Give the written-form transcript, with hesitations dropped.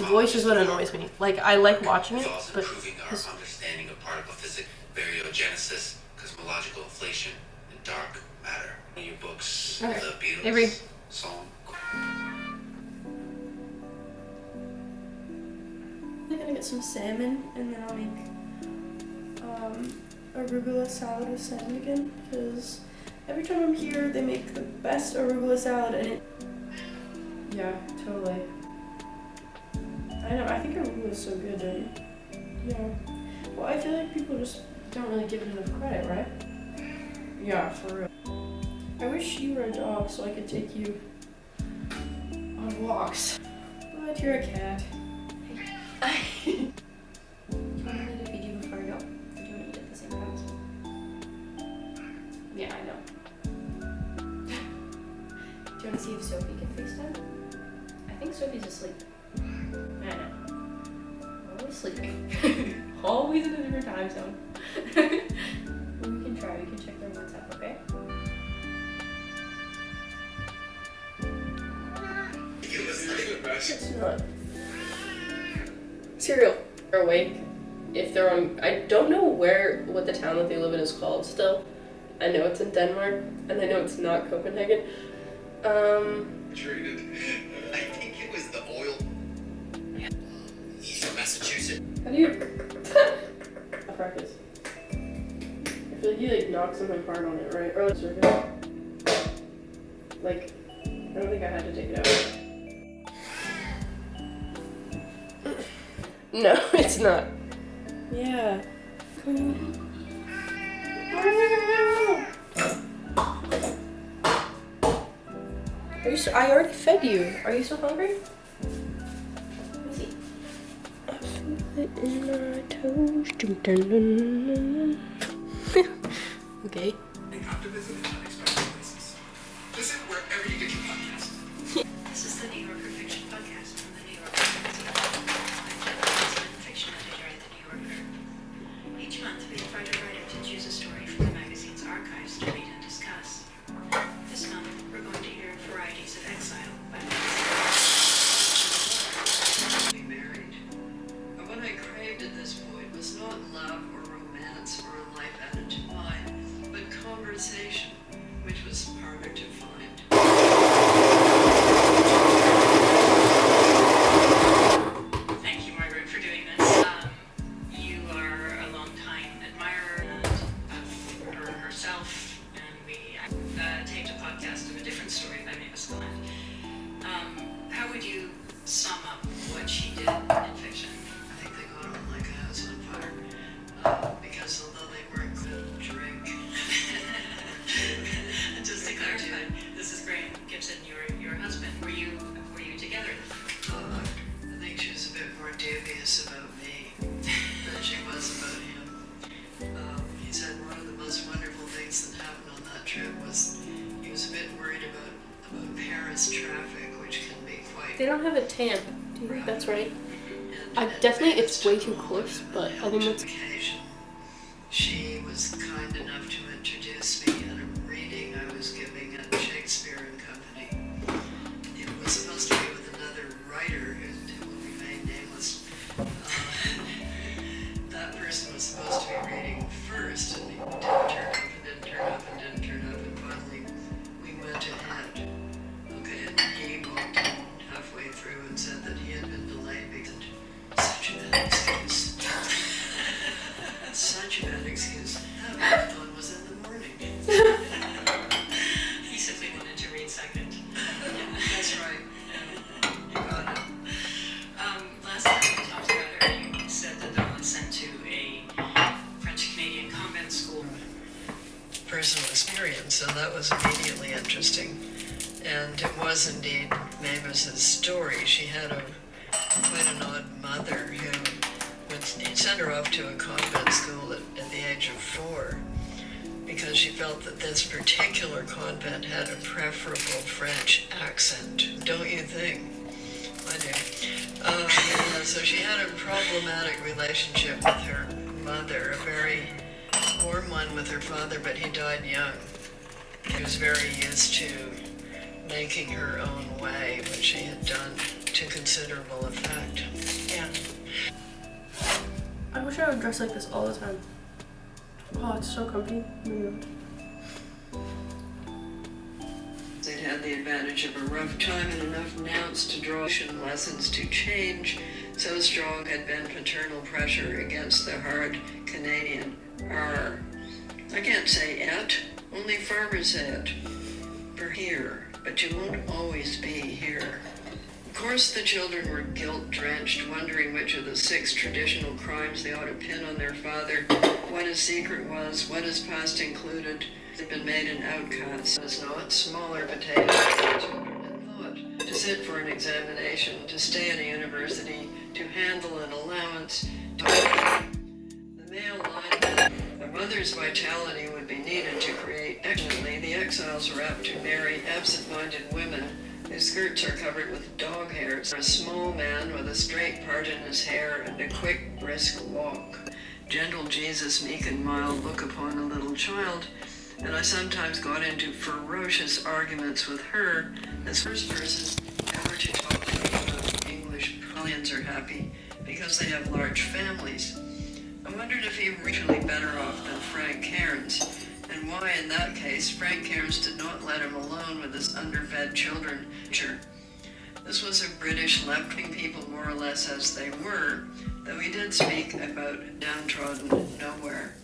voice is what annoys me. Like, I like watching it, but improving our understanding of particle physics, neurogenesis, cosmological inflation, and dark matter. In your books, okay. The Beatles Avery. song. I'm gonna get some salmon, and then I'll make arugula salad with salmon again, because every time I'm here, they make the best arugula salad, and it... Yeah, totally. I know, I think arugula is so good, don't you? Yeah. Well, I feel like people just don't really give it enough credit, right? Yeah, for real. I wish you were a dog so I could take you on walks. But you're a cat. Do you want me to feed you before I go? Or do you want to eat at the same time? Yeah, I know. Do you want to see if Sophie can FaceTime? I think Sophie's asleep. I know. Always sleeping. Always in a different time zone. Well, we can try. We can check their WhatsApp, okay? It's not. Cereal. They're awake. If they're on, I don't know what the town that they live in is called still. I know it's in Denmark, and I know it's not Copenhagen. Treated. I think it was the oil. He's from Massachusetts. How do you practice? I feel like you knocked something hard on it, right? Or like circuit. Like, I don't think I had to take it out. No, it's not. Yeah. Are you I already fed you. Are you still hungry? Let me see. In my toast. Okay. Optimism in unexpected places. Listen wherever you get your podcast. This is the New Yorker Fiction Podcast from the New Yorker. I'm Jen, fiction editor at the New Yorker. Each month, we invite a writer to choose a story from the magazine's archives to read and discuss. This month, we're going to hear Varieties of Exile by Lex Friedman. Married. But what I craved at this point was not love or romance or a life added to mine, but conversation, which was harder to find. Thank you, Margaret, for doing this. You are a long-time admirer of her herself, and we taped a podcast of a different story by Mavis Glenn. How would you sum up what she did in fiction? I think they got on like a house on fire, because although they weren't good drink, just to clarify, this is Graham Gibson, your husband. Were you together? I think she was a bit more dubious about me than she was about him. He said one of the most wonderful things that happened on that trip was he was a bit worried about Paris traffic, which can be quite. They don't have a tamp. Do you think that's right? And Definitely, it's way too close, but I think that's. occasion. She was kind enough to introduce me at a reading I was giving at Shakespeare and Company. It was supposed to be with another writer who will remain nameless. That person was supposed to be reading first, and he didn't turn up and didn't turn up and didn't turn up, and finally we went ahead. Okay, and he walked in halfway through and said that he had been delayed because such a bad excuse. Such a bad excuse. That marathon was in the morning. He simply wanted to read second. That's right. You got it. Last time we talked about her, you said that Dawn was sent to a French-Canadian convent school. Personal experience, so that was immediately interesting. And it was indeed Mavis's story. She had quite an odd mother who sent her off to a convent school at the age of 4 because she felt that this particular convent had a preferable French accent. Don't you think? I do. So she had a problematic relationship with her mother, a very warm one with her father, but he died young. She was very used to making her own way, which she had done to considerable effect. And I wish I would dress like this all the time. Oh, it's so comfy. they'd had the advantage of a rough time and enough nouns to draw lessons to change. So strong had been paternal pressure against the hard Canadian R. I can't say et, only farmers say it. For here, but you won't always be here. Of course the children were guilt-drenched, wondering which of the 6 traditional crimes they ought to pin on their father, what his secret was, what his past included. They'd been made an outcast. It was not smaller potatoes than children had thought. To sit for an examination, to stay in a university, to handle an allowance. The male line, a mother's vitality would be needed to create. Excellently, the exiles were apt to marry absent-minded women whose skirts are covered with dog hairs. A small man with a straight part in his hair and a quick, brisk walk. Gentle Jesus, meek and mild, look upon a little child. And I sometimes got into ferocious arguments with her as first person ever to talk to me about English. Italians are happy because they have large families. I wondered if he were really better off than Frank Cairns, and why in that case Frank Cairns did not let him alone with his underfed children. This was a British left-wing people more or less as they were, though he did speak about downtrodden nowhere.